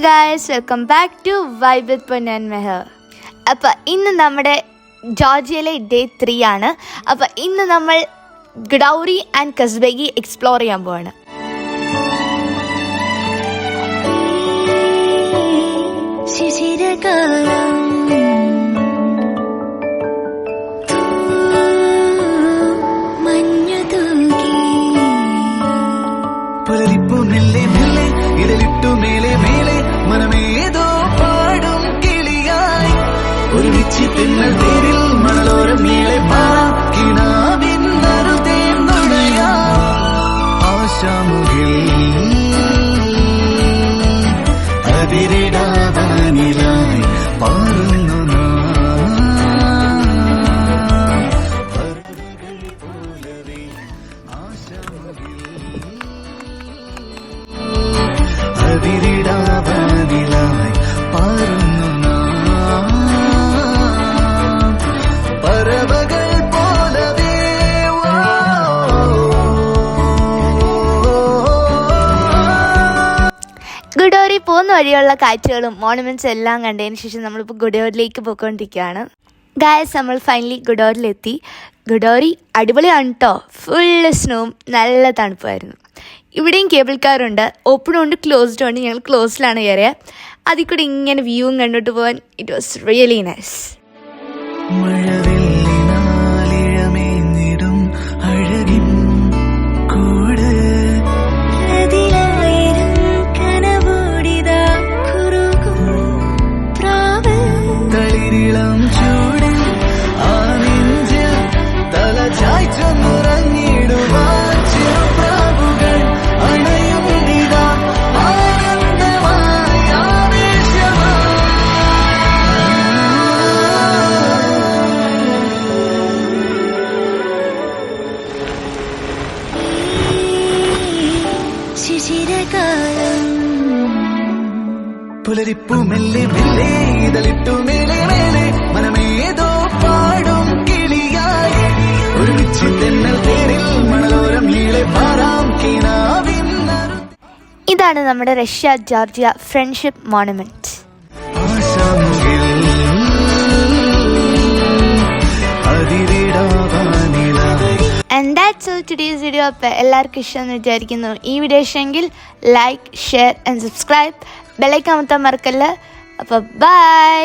Guys, welcome back to vibe with Ponnu and മെഹർ. അപ്പോൾ ഇന്ന് നമ്മുടെ ജോർജിയയിലെ ഡേ 3 ആണ്. അപ്പോൾ ഇന്ന് നമ്മൾ ഗഡൗറി ആൻഡ് കസ്ബേഗി എക്സ്പ്ലോർ ചെയ്യാൻ പോവാണ്. ഗുഡോറി പോകുന്ന വഴിയുള്ള കാഴ്ചകളും മോണമെന്റ്സും എല്ലാം കണ്ടതിന് ശേഷം നമ്മളിപ്പോൾ ഗുഡോറിലേക്ക് പോയിക്കൊണ്ടിരിക്കുകയാണ്. ഗായ്സ്, നമ്മൾ ഫൈനലി ഗുഡോറിലെത്തി. ഗുഡോറി അടിപൊളിയാണ് കേട്ടോ. ഫുള്ള് സ്നോവും നല്ല തണുപ്പായിരുന്നു. ഇവിടെയും കേബിൾ കാറുണ്ട്. ഓപ്പണും ഉണ്ട്, ക്ലോസ്ഡും ഉണ്ട്. ഞങ്ങൾ ക്ലോസിലാണ് കയറിയത്. അതിൽ കൂടെ ഇങ്ങനെ വ്യൂവും കണ്ടിട്ട് പോകാൻ ഇറ്റ് വാസ് റിയലി നൈസ്. പുലരിപ്പു മെല്ലെ മെല്ലെ ഇതളിട്ടു മേലെ മേലെ മനമേതോ പാടും കിളിയായി ഒരുമിച്ച് തെന്നൽ തേരിൽ മണലോരം നീളെ പാറാം കിനാവിൻ. ഇതാണ് നമ്മുടെ Russia Georgia friendship monument. And that's all today's video. അപ്പോൾ എല്ലാവർക്കും ഇഷ്ടമെന്ന് വിചാരിക്കുന്നു. ഈ വീഡിയോ ഇഷ്ടമെങ്കിൽ ലൈക്ക്, ഷെയർ ആൻഡ് സബ്സ്ക്രൈബ്. ബെല്ലൈക്കൻ അമർത്താൻ മറക്കല്ല. അപ്പോൾ ബൈ.